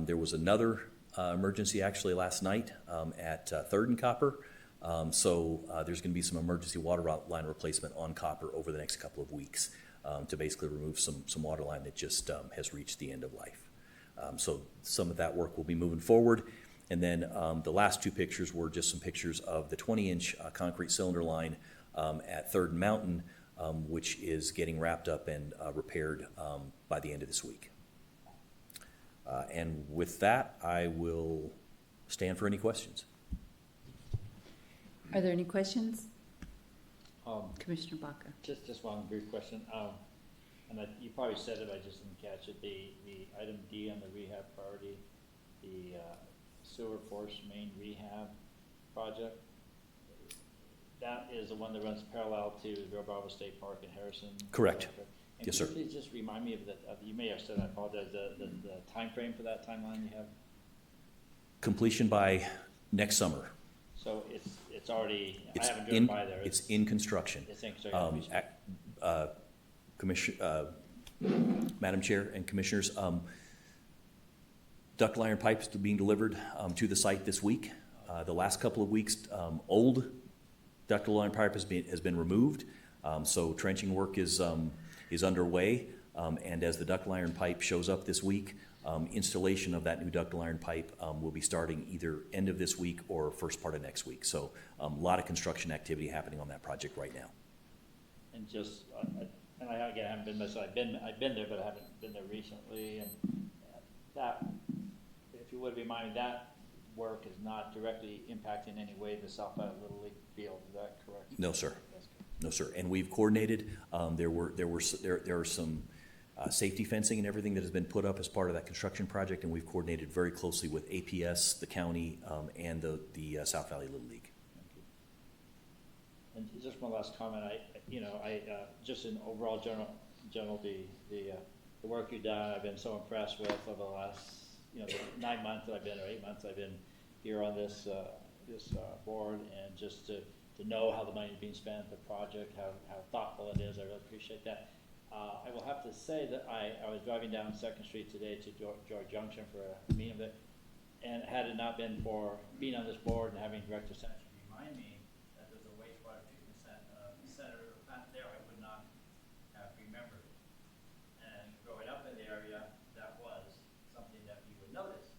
There was another emergency actually last night at 3rd and Copper. So there's going to be some emergency water line replacement on Copper over the next couple of weeks to basically remove some water line that just has reached the end of life. So some of that work will be moving forward. And then the last two pictures were just some pictures of the 20-inch concrete cylinder line at 3rd and Mountain, which is getting wrapped up and repaired by the end of this week. And with that, I will stand for any questions. Are there any questions? Commissioner Baca. Just one brief question. You probably said it, I just didn't catch it. The item D on the rehab priority, the sewer force main rehab project, that is the one that runs parallel to Rio Bravo State Park in Harrison? Correct. And yes, sir. Can you please just remind me of you may have said, I apologize, the time frame for that timeline you have? Completion by next summer. So it's already, I haven't driven by there. It's in construction. It's in construction. Madam Chair and Commissioners, ductile iron pipes are being delivered to the site this week. The last couple of weeks, old ductile iron pipe has been removed, so trenching work is underway. And as the ductile iron pipe shows up this week, installation of that new ductile iron pipe will be starting either end of this week or first part of next week. So a lot of construction activity happening on that project right now. And just, and I again haven't been there, so I've been there, but I haven't been there recently. And that, if you would remind me, that work is not directly impacting any way the South Valley Little League field. Is that correct? No, sir. No, sir. And we've coordinated. There are some safety fencing and everything that has been put up as part of that construction project, and we've coordinated very closely with APS, the county, and the South Valley Little League. And just one last comment. Just in overall general, the work you've done, I've been so impressed with over the last, 9 months that I've been, or 8 months I've been here on this board, and just to know how the money is being spent, the project, how thoughtful it is. I really appreciate that. I will have to say that I was driving down 2nd Street today to George Junction for a meeting that, And had it not been for being on this board and having Director Sanchez remind me that there's a wastewater treatment center plant there, I would not have remembered it. And growing up in the area, that was something that you would notice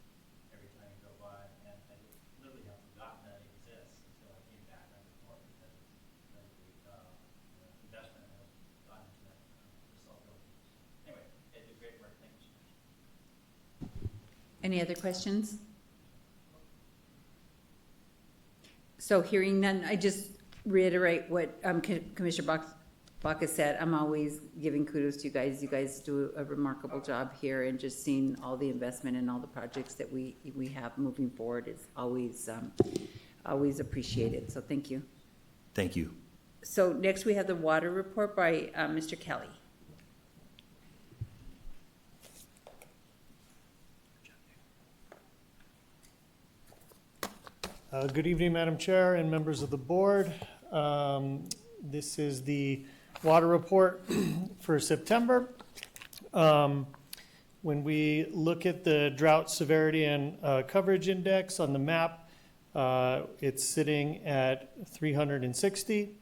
every time you go by, and I literally have forgotten that it exists until I came back on the board, because the investment has gone into that facility. Anyway, they did great work. Thank you so much. Any other questions? So hearing none, I just reiterate what Commissioner Baca said. I'm always giving kudos to you guys. You guys do a remarkable job here, and just seeing all the investment and all the projects that we have moving forward is always appreciated. So thank you. Thank you. So next we have the water report by Mr. Kelly. Good evening, Madam Chair and members of the board. This is the water report for September. When we look at the drought severity and coverage index on the map, it's sitting at 360.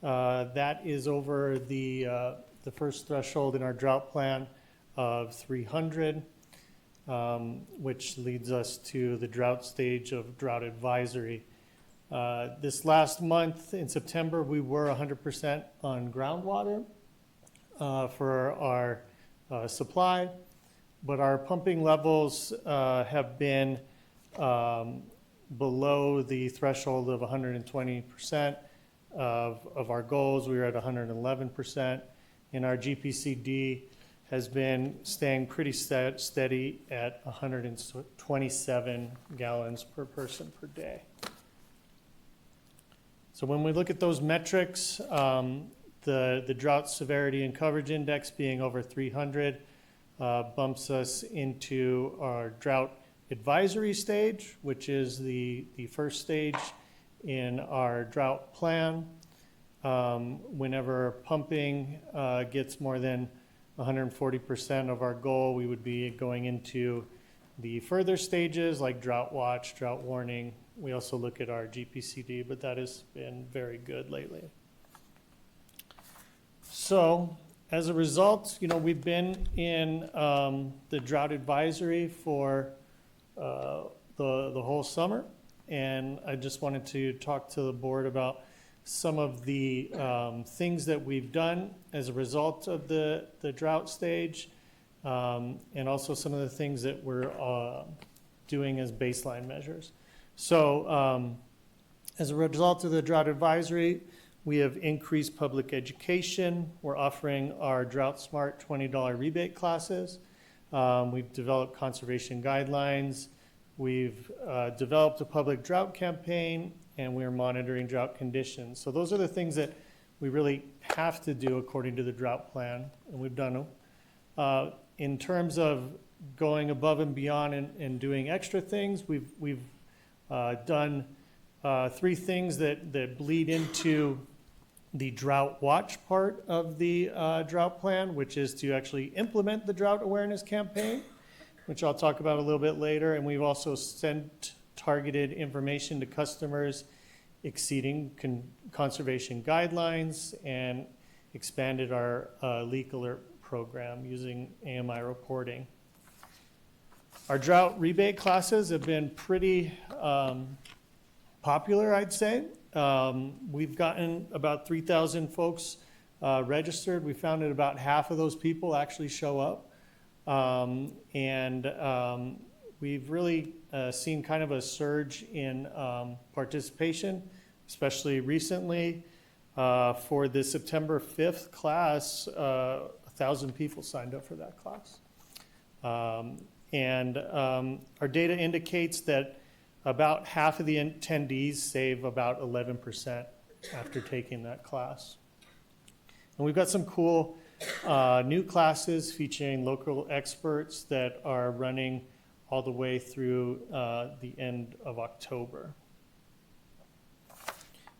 That is over the first threshold in our drought plan of 300. Which leads us to the drought stage of drought advisory. This last month in September, we were 100% on groundwater for our supply, but our pumping levels have been below the threshold of 120% of our goals. We were at 111%, and our GPCD has been staying pretty steady at 127 gallons per person per day. So when we look at those metrics, the drought severity and coverage index being over 300 bumps us into our drought advisory stage, which is the first stage in our drought plan. Whenever pumping gets more than 140% of our goal, we would be going into the further stages like drought watch, drought warning. We also look at our GPCD, but that has been very good lately. So as a result, we've been in the drought advisory for the whole summer, and I just wanted to talk to the board about some of the things that we've done as a result of the drought stage, and also some of the things that we're doing as baseline measures. So as a result of the drought advisory, we have increased public education. We're offering our Drought Smart $20 rebate classes. We've developed conservation guidelines. We've developed a public drought campaign, and we're monitoring drought conditions. So those are the things that we really have to do according to the drought plan, and we've done them. In terms of going above and beyond and doing extra things, we've done 3 things that bleed into the drought watch part of the drought plan, which is to actually implement the drought awareness campaign, which I'll talk about a little bit later. And we've also sent targeted information to customers exceeding conservation guidelines and expanded our leak alert program using AMI reporting. Our drought rebate classes have been pretty popular, I'd say. We've gotten about 3,000 folks registered. We found that about half of those people actually show up. We've really seen kind of a surge in participation, especially recently. For the September 5th class, 1,000 people signed up for that class. Our data indicates that about half of the attendees save about 11% after taking that class. And we've got some cool new classes featuring local experts that are running all the way through the end of October.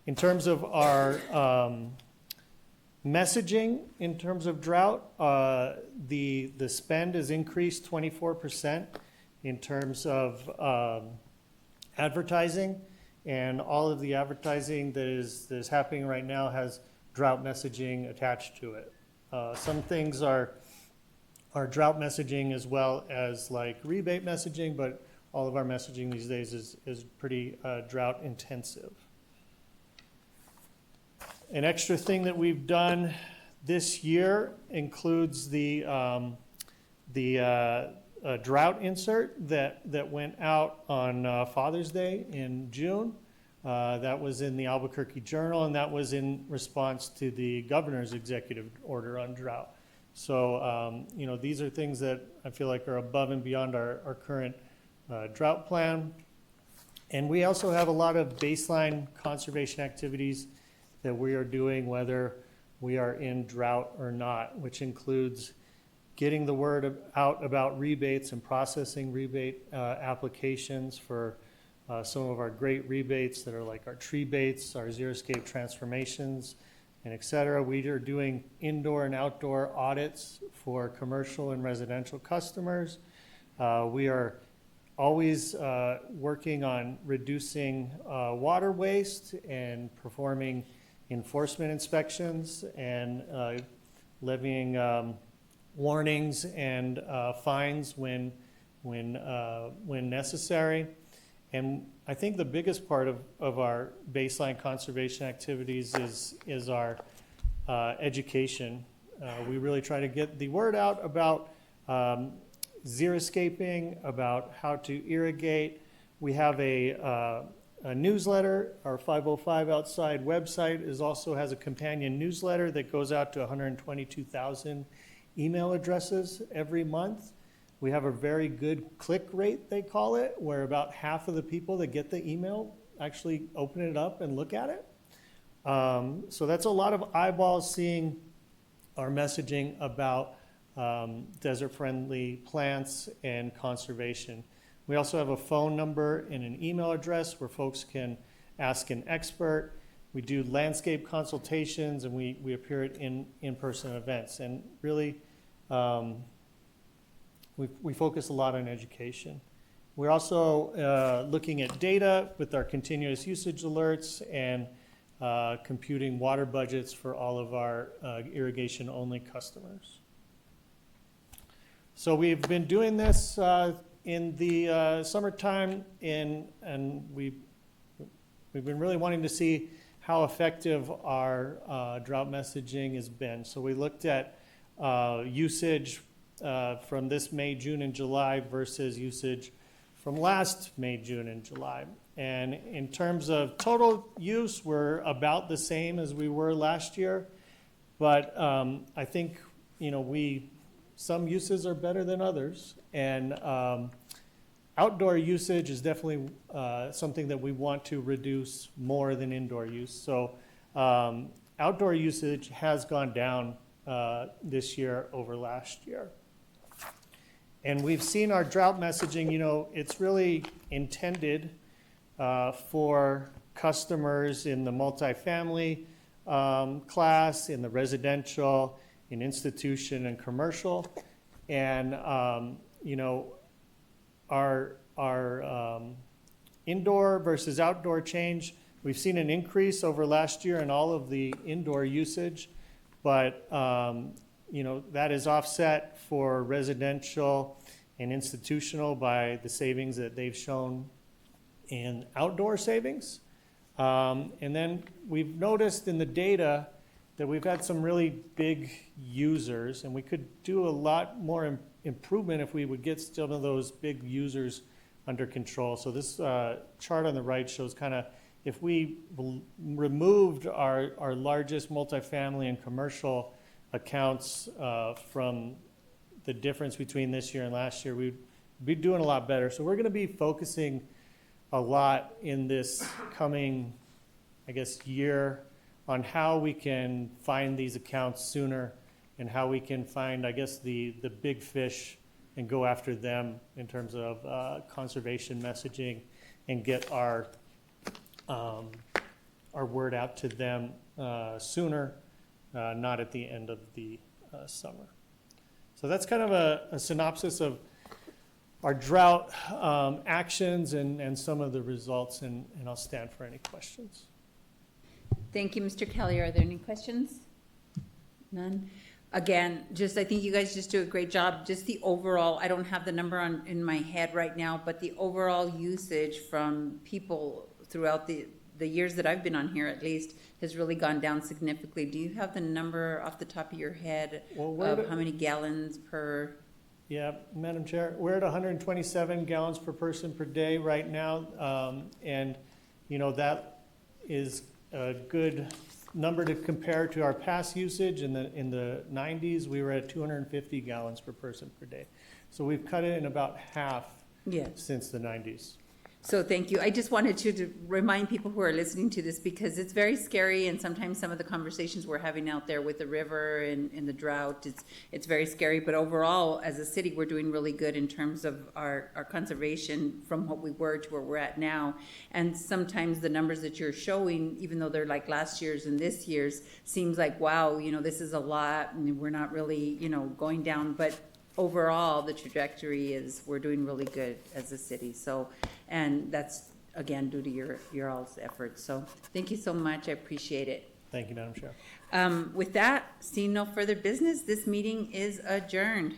In terms of our messaging, in terms of drought, the spend has increased 24% in terms of advertising, and all of the advertising that is happening right now has drought messaging attached to it. Some things are drought messaging as well as like rebate messaging, but all of our messaging these days is pretty drought intensive. An extra thing that we've done this year includes the drought insert that went out on Father's Day in June. That was in the Albuquerque Journal, and that was in response to the governor's executive order on drought. So, these are things that I feel like are above and beyond our current drought plan. And we also have a lot of baseline conservation activities that we are doing, whether we are in drought or not, which includes getting the word out about rebates and processing rebate applications for some of our great rebates that are like our tree baits, our xeriscape transformations, and et cetera. We are doing indoor and outdoor audits for commercial and residential customers. We are always working on reducing water waste and performing enforcement inspections and levying warnings and fines when necessary. And I think the biggest part of our baseline conservation activities is our education. We really try to get the word out about xeriscaping, about how to irrigate. We have a newsletter. Our 505 Outside website also has a companion newsletter that goes out to 122,000 email addresses every month. We have a very good click rate, they call it, where about half of the people that get the email actually open it up and look at it. So that's a lot of eyeballs seeing our messaging about desert-friendly plants and conservation. We also have a phone number and an email address where folks can ask an expert. We do landscape consultations, and we appear at in-person events. And really, we focus a lot on education. We're also looking at data with our continuous usage alerts and computing water budgets for all of our irrigation-only customers. So we've been doing this in the summertime, and we've been really wanting to see how effective our drought messaging has been. So we looked at usage from this May, June, and July versus usage from last May, June, and July. And in terms of total use, we're about the same as we were last year. But I think, some uses are better than others. And outdoor usage is definitely something that we want to reduce more than indoor use. So outdoor usage has gone down this year over last year. And we've seen our drought messaging, it's really intended for customers in the multifamily class, in the residential, in institution and commercial. And, our indoor versus outdoor change, we've seen an increase over last year in all of the indoor usage, but that is offset for residential and institutional by the savings that they've shown in outdoor savings. And then we've noticed in the data that we've had some really big users, and we could do a lot more improvement if we would get some of those big users under control. So this chart on the right shows kind of if we removed our largest multifamily and commercial accounts from the difference between this year and last year, we'd be doing a lot better. So we're going to be focusing a lot in this coming, year on how we can find these accounts sooner and how we can find, the big fish and go after them in terms of conservation messaging and get our word out to them sooner, not at the end of the summer. So that's kind of a synopsis of drought actions and some of the results, and I'll stand for any questions. Thank you, Mr. Kelly. Are there any questions? None? Again, just, I think you guys just do a great job. Just the overall, I don't have the number in my head right now, but the overall usage from people throughout the years that I've been on here at least has really gone down significantly. Do you have the number off the top of your head of how many gallons per? Yeah, Madam Chair, we're at 127 gallons per person per day right now, and, you know, that is a good number to compare to our past usage. In the 90s, we were at 250 gallons per person per day. So we've cut it in about half since the 90s. So thank you. I just wanted to remind people who are listening to this, because it's very scary, and sometimes some of the conversations we're having out there with the river and the drought, it's very scary. But overall, as a city, we're doing really good in terms of our conservation from what we were to where we're at now. And sometimes the numbers that you're showing, even though they're like last year's and this year's, seems like, wow, you know, this is a lot, and we're not really, you know, going down. But overall, the trajectory is we're doing really good as a city. So, and that's, again, due to your all's efforts. So thank you so much. I appreciate it. Thank you, Madam Chair. With that, seeing no further business, this meeting is adjourned.